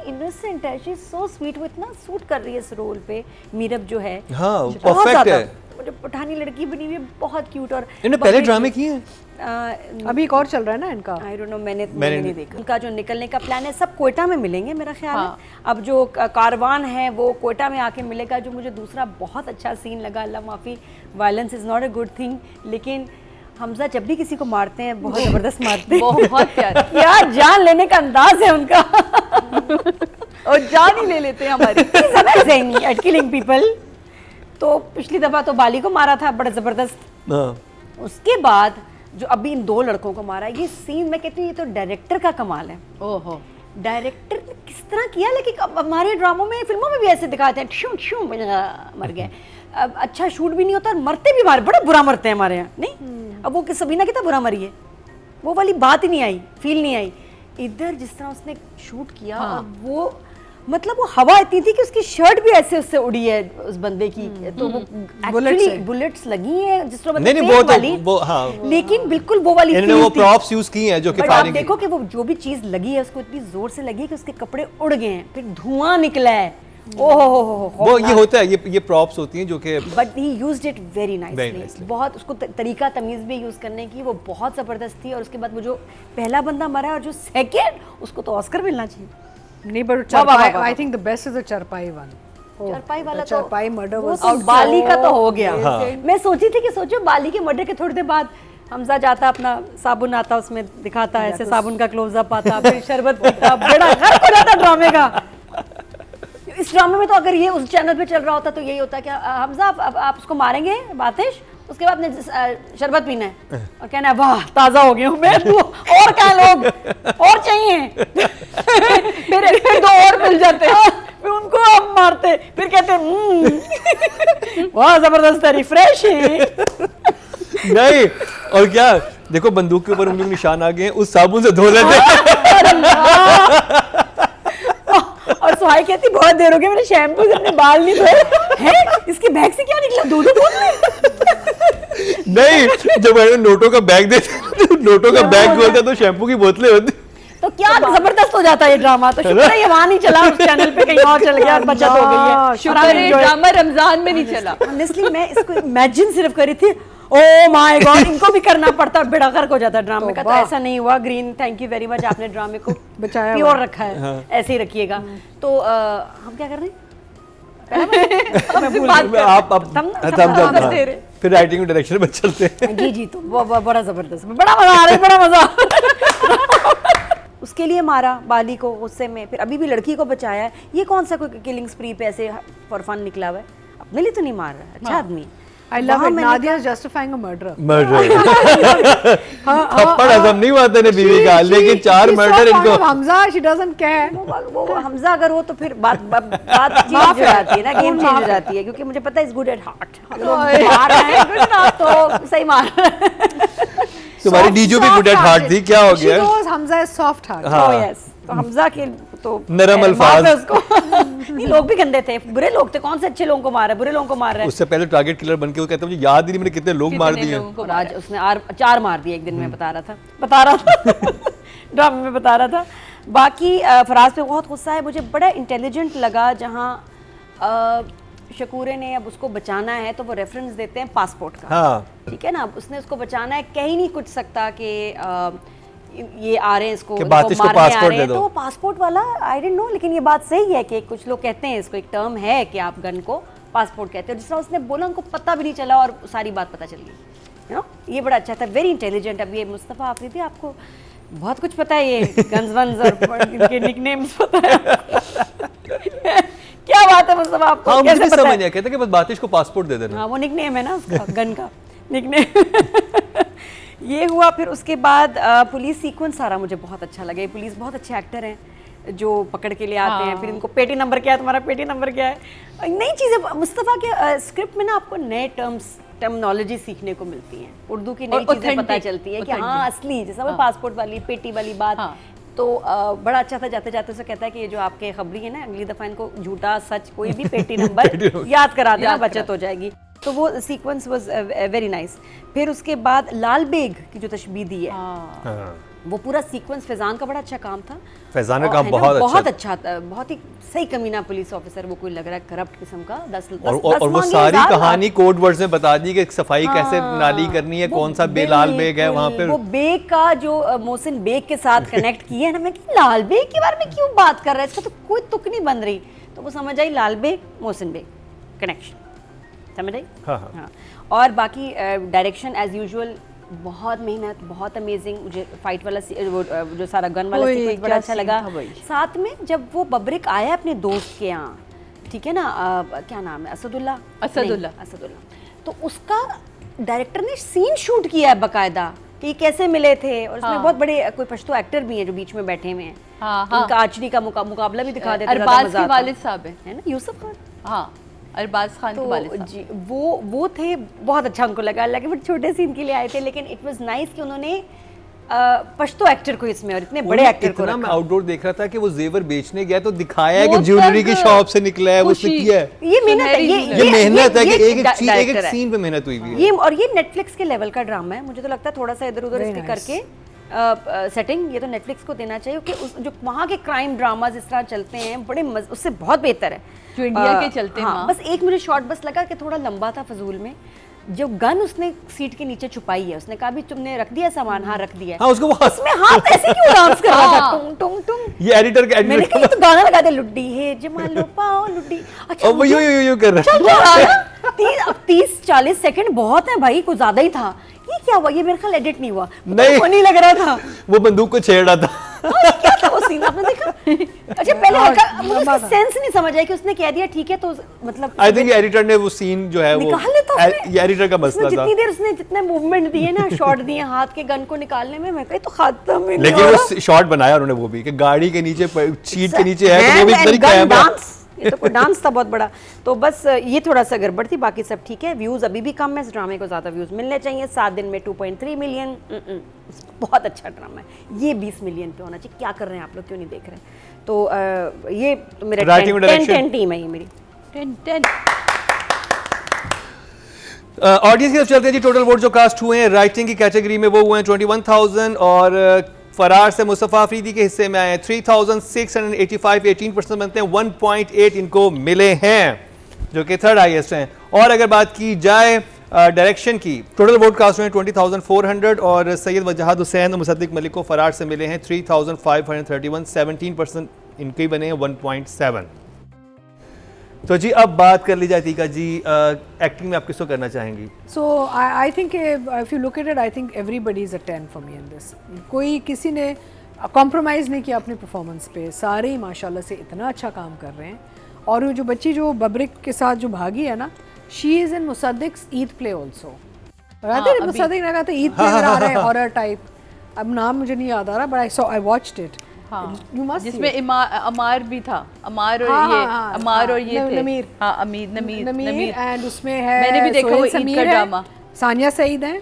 Innocent है, she is so sweet, वो इतना सूट कर रही है इस रोल पे। मीरब जो है हाँ परफेक्ट है, वो जो पठानी लड़की बनी हुई है बहुत क्यूट। और इन्होंने पहले ड्रामे किए हैं, अभी एक और चल रहा है ना इनका, आई डोंट नो, मैंने नहीं देखा। उनका जो निकलने का प्लान है सब कोयटा में मिलेंगे मेरा ख्याल है। अब जो कारवान है वो कोयटा में आके मिलेगा। जो मुझे दूसरा बहुत अच्छा सीन लगा, अल्लाह माफ़ी, violence is not a good thing, लेकिन हमजा जब भी किसी को मारते हैं बहुत ज़बरदस्त मारते हैं, बहुत प्यारा क्या जान लेने का अंदाज है उनका और जान ही ले लेते हैं हमारी। He's amazing at killing people। तो पिछली दफ़ा तो बाली को मारा था बड़ा ज़बरदस्त, उसके बाद जो अभी इन दो लड़कों को मारा, ये सीन मैं कहती हूँ ये तो डायरेक्टर का कमाल है। ओहो, डायरेक्टर ने किस तरह किया, लेकिन अब हमारे ड्रामों में फिल्मों में भी ऐसे दिखाते हैं शू शू मर गए। अब अच्छा शूट भी नहीं होता और मरते भी बड़ा बुरा मरते हैं हमारे यहाँ, नहीं? अब वो सबीना कितना बुरा मरी है, वो वाली बात ही नहीं आई, फील नहीं आई। इधर जिस तरह उसने शूट किया और वो मतलब वो हवा इतनी थी कि उसकी शर्ट भी ऐसे उससे उड़ी है उस बंदे की, तो वो एक्चुअली बुलेट्स लगी हैं जिस तरह नहीं वो हाँ, लेकिन बिल्कुल वो वाली इन्होंने वो प्रॉप्स यूज की हैं जो कि फायरिंग। देखो कि वो जो भी चीज लगी है उसको इतनी जोर से लगी कि उसके कपड़े उड़ गए हैं, फिर धुआं निकला है। ओहो, वो ये होता है, ये प्रॉप्स होती हैं जो कि, but he used it very nicely. बहुत उसको तरीका तमीज भी यूज करने की वो बहुत जबरदस्त थी। और उसके बाद वो जो पहला बंदा मरा और जो सेकंड, उसको तो ऑस्कर मिलना चाहिए। नहीं but charpai, I think the best is the charpai one. चरपाई वाला तो चरपाई मर्डर वाज, और बाली का तो हो गया। मैं सोची थी कि सोचो बाली के मर्डर के थोड़ी देर बाद हमजा जाता, अपना साबुन आता उसमें दिखाता, ऐसे साबुन का क्लोजअप आता, फिर शरबत पीता, बड़ा घर हो जाता ड्रामे का। इस ड्रामे में तो अगर ये उस चैनल पे चल रहा होता तो यही होता कि हमजा आप उसको मारेंगे बातिश, उसके बाद ने शरबत पीना है और कहना है वाह ताज़ा हो गया हूँ मैं, और क्या लोग और चाहिए फिर दो और मिल जाते हैं, फिर उनको हम मारते, फिर कहते हैं वाह जबरदस्त है, रिफ्रेश है। नहीं और क्या, देखो बंदूक के ऊपर उंगली के निशान आ गए, उस साबुन से धो लेते। और सुहाई कहती बहुत देर हो गई मेरे शैम्पू से अपने बाल नहीं धोए हैं, इसके बैग से क्या निकला, दूध नहीं, जब मैंने नोटों का बैग देते, नोटों का बैग खोलते तो शैम्पू की बोतलें होती, तो क्या जबरदस्त हो जाता है ये ड्रामा। तो शुक्र है ये वहां नहीं चला, उस चैनल पे कहीं और चल गया और बचत हो गई है। शुक्र है ड्रामा रमजान में नहीं चला। ऑनेस्टली मैं इसको इमेजिन सिर्फ करी थी, ओह माय गॉड इनको भी करना पड़ता, बेड़ा गर्क हो जाता ड्रामे का। तो ऐसा नहीं हुआ। Green thank you very much, आपने ड्रामे को बचाया, प्योर रखा है, ऐसे ही रखिएगा। तो हम क्या कर रहे हैं, फिर राइटिंग डायरेक्शन में चलते हैं। जी तो बड़ा जबरदस्त, बड़ा मजा आ रहा है, बड़ा मजा। उसके लिए मारा बाली को, गुस्से में, फिर अभी भी लड़की को बचाया। ये कौन सा कोई किलिंग स्प्री पे ऐसे फॉर फन निकला हुआ है, अपने लिए तो नहीं मार रहा, अच्छा आदमी। I love it. Nadia is justifying a murderer. थप्पड़ हजम नहीं हुआ तेरे बीवी का, लेकिन 4 मर्डर इनको। Hamza she doesn't care. वो हमजा अगर हो तो फिर बात चेंज हो जाती है ना, गेम चेंज हो जाती है, क्योंकि मुझे पता है इज गुड एट हार्ट। मार रहे हैं तो सही मार। तुम्हारी डीजो भी गुड एट हार्ट थी, क्या हो गया? She knows Hamza is soft heart. Oh yes. तो हमजा के तो नरम अल्फाज उसको नहीं, लोग भी गंदे थे, बुरे लोग थे, कौन से अच्छे लोगों को मार रहे, बुरे लोगों को मार रहे हैं। उससे पहले टारगेट किलर बन के वो कहते हैं मुझे याद ही नहीं मैंने कितने लोग मार दिए। और आज उसने 4 मार दिए एक दिन में, बता रहा था ड्रामे में बता रहा था। बाकी फराज पे बहुत गुस्सा है, मुझे बड़ा इंटेलिजेंट लगा। जहाँ शकूरे ने अब उसको बचाना है तो वो रेफरेंस देते हैं पासपोर्ट का, हाँ ठीक है ना, उसने उसको बचाना है, कह ही नहीं कुछ सकता कि ये आ रहे हैं इसको बातिश को पासपोर्ट दे दो, तो वो पासपोर्ट वाला आई डोंट नो, लेकिन ये बात सही है कि कुछ लोग कहते हैं, इसको एक टर्म है कि आप गन को पासपोर्ट कहते हैं। जिस तरह उसने बोला उनको पता भी नहीं चला और सारी बात पता चल गई, यू नो, ये बड़ा अच्छा था, वेरी इंटेलिजेंट। अब ये मुस्तफ़ा आफरीदी आपको बहुत कुछ पता है, ये गन्स वन्स और इनके निकनेम्स पता है क्या बात है मुस्तफ़ा आपको? हाँ, मुझे समझ नहीं आया, कहते कि बस बातिश को पासपोर्ट दे देना। हाँ वो निकनेम है ना उसका, गन का निकनेम। ये हुआ। फिर उसके बाद पुलिस सीक्वेंस सारा मुझे बहुत अच्छा लगा। ये पुलिस बहुत अच्छे एक्टर हैं जो पकड़ के ले आते हैं, फिर इनको पेटी नंबर क्या है, तुम्हारा पेटी नंबर क्या है, नई चीज़ें मुस्तफ़ा के स्क्रिप्ट में ना आपको नए टर्मिनोलॉजी सीखने को मिलती हैं, उर्दू की नई चीज़ें पता चलती है कि हाँ असली, जैसा वो पासपोर्ट वाली पेटी वाली बात। तो बड़ा अच्छा था। जाते जाते उसे कहता है कि ये जो आपके खबरी है ना, अगली दफ़ा इनको झूठा सच कोई भी पेटी नंबर याद करा देना, बचत हो जाएगी। तो वो सीक्वेंस वाज वेरी नाइस। फिर उसके बाद लाल बेग की जो तशबीह दी है, वो पूरा सीक्वेंस फैजान का बड़ा अच्छा काम था। फैजान का और काम है ना, बहुत अच्छा था, बहुत ही सही कमीना पुलिस ऑफिसर, वो कोई लग रहा है करप्ट किस्म का। और वो सारी कहानी कोड वर्ड्स में बता दी कि सफाई कैसे नाली करनी है, कौन सा लाल बेग है वहाँ पे। वो बेग का जो मोहसिन बेग के साथ कनेक्ट किया है ना, मैं कि लाल बेग के बारे में क्यों बात कर रहा है, इसका तो कोई तुक नहीं बन रही। तो वो समझ आई लाल बेग मोहसिन बेग कनेक्शन, समझ आई। हाँ। और बाकी डायरेक्शन एज यूजुअल बहुत मेहनत, बहुत अमेजिंग। मुझे फाइट वाला वो जो सारा गन वाला सीक्वेंस बड़ा अच्छा लगा। साथ में जब वो बब्रिक आया अपने दोस्त के यहाँ, ठीक है ना, क्या नाम है, असदुल्ला, तो उसका डायरेक्टर ने सीन शूट किया है बाकायदा कि ये कैसे मिले थे। और उसमें बहुत बड़े कोई पश्तो एक्टर भी हैं जो बीच में बैठे हुए हैं। उनका आर्चरी का मुकाबला भी दिखा देते हैं। अरबाज के वालिद साहब है ना, यूसुफ खान। हाँ, अरबाज खान के वालिद साहब जी, वो थे, बहुत अच्छा उनको लगा। हालांकि वो छोटे सीन के लिए आए थे, लेकिन इट वाज नाइस कि उन्होंने पश्तो एक्टर को इसमें और इतने बड़े एक्टर को रखा। मैं आउटडोर देख रहा था कि वो जेवर बेचने गया तो दिखाया है कि ज्वेलरी की शॉप से निकला है, वो किया है। ये मेहनत है, ये मेहनत है कि एक सीन पे मेहनत हुई है। ये और ये नेटफ्लिक्स के लेवल का ड्रामा है। मुझे तो लगता है थोड़ा सा इधर उधर इसके करके सेटिंग ये तो नेटफ्लिक्स को देना चाहिए, क्योंकि जो वहाँ के क्राइम ड्रामाज इस तरह चलते हैं बड़े उससे बहुत बेहतर है जो इंडिया के चलते हैं। हाँ, बस एक मुझे शॉट बस लगा कि थोड़ा लंबा था फजूल में। जो गन उसने सीट के नीचे छुपाई है, उसने कहा भी तुमने रख दिया सामान। हाँ रख दिया। हाँ, उसको उसमें हाथ ऐसे क्यों डांस कर रहा था, टुंग टुंग टुंग। ये एडिटर का मैंने कहा ये तो गाना लगा दे, लुड्डी है जमा लो पाओ लुड्डी। अच्छा वो यूं कर रहा है। 30-40 सेकंड बहुत है भाई, कुछ ज्यादा ही था। ये क्या हुआ, ये मेरे ख्याल एडिट नहीं हुआ, नहीं लग रहा था। वो बंदूक को छेड़ रहा था। क्या था वो सीन, आपने देखा? अच्छा पहले हल्का सेंस नहीं समझ आया कि उसने कह दिया ठीक है, तो मतलब आई थिंक एडिटर ने वो सीन जो है वो ये एडिटर का मसला था। जितनी देर उसने जितने मूवमेंट दिए ना, शॉट दिए हाथ के गन को निकालने में, मैं कही तो खत्म ही। लेकिन वो शॉट बनाया उन्होंने वो भी कि गाड़ी के नीचे सीट के नीचे है, तो वो भी इधर ही कैमरा। ये तो कोई डांस था बहुत बड़ा। तो बस ये थोड़ा सा गड़बड़ थी, बाकी सब ठीक है। व्यूज अभी भी कम है, इस ड्रामे को ज्यादा व्यूज मिलने चाहिए। 7 दिन में 2.3 मिलियन, बहुत अच्छा ड्रामा है। ये 20 मिलियन पे होना चाहिए। क्या कर रहे हैं आप लोग, क्यों नहीं देख रहे? तो ये तो मेरा 10 टीम है, ये मेरी 10। ऑडियंस की तरफ चलते हैं जी। टोटल वोट जो कास्ट हुए हैं राइटिंग की कैटेगरी में वो हुए हैं 21,000 और फरार से मुस्तफ़ा अफरीदी के हिस्से में आए हैं 3,685, 18% बनते हैं। 1.8 इनको मिले हैं जो कि थर्ड हाईएस्ट हैं। और अगर बात की जाए डायरेक्शन की, टोटल वोट कास्ट हुए हैं 20,400 और सैयद वजाहत हुसैन और मुसद्दिक मलिक को फरार से मिले हैं 3,531, 17% इनके बने हैं 1.7। तो जी अब बात कर ली जाए तीका जी, एक्टिंग में आप किसको करना चाहेंगी? So I think if you look at it, I think everybody is a 10 for me in this. कोई किसी ने कॉम्प्रोमाइज़ नहीं किया अपनी परफॉर्मेंस पे, सारे ही माशाल्लाह से इतना अच्छा काम कर रहे हैं। और वो जो बच्ची जो बब्रिक के साथ जो भागी है ना, she is in Musaddiq's Eid play also. Musaddiq ने कहा था ईद प्ले आ रहा है हॉरर टाइप, अब नाम मुझे नहीं याद आ रहा, बट आई वॉच्ड इट। जिसमें अमार भी था, अमार और ये थे नमीर, नमीर एंड उसमें है मैंने भी देखा वो ईद का ड्रामा। सानिया सईद है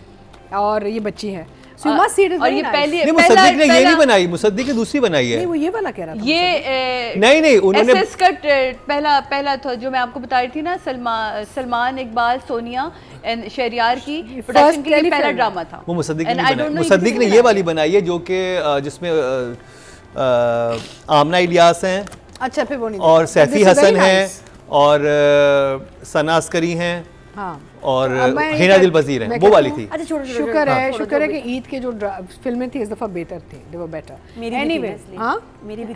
और ये बच्ची है। So you must see it. और ये पहले मुसद्दिक ने ये नहीं बनाई, मुसद्दिक ने दूसरी बनाई है। नहीं वो ये वाला कह रहा था। ये नहीं उन्होंने एसएस का पहला था जो मैं आपको बता रही थी ना, सलमान इकबाल सोनिया एंड शहरियार की प्रोडक्शन के लिए पहला ड्रामा था। वो मुसद्दिक ने ये वाली बनाई है जो कि जिसमें आमना इलियास हैं, अच्छा फिर वो नहीं, और सैफी हसन हैं और सना अस्करी हैं, हाँ, और हिना दिल वजीर हैं, वो वाली थी। अच्छा शुक्र है कि ईद के जो फिल्में थी इस दफा बेहतर थी, दे वर बेटर। एनीवे, हाँ मेरी भी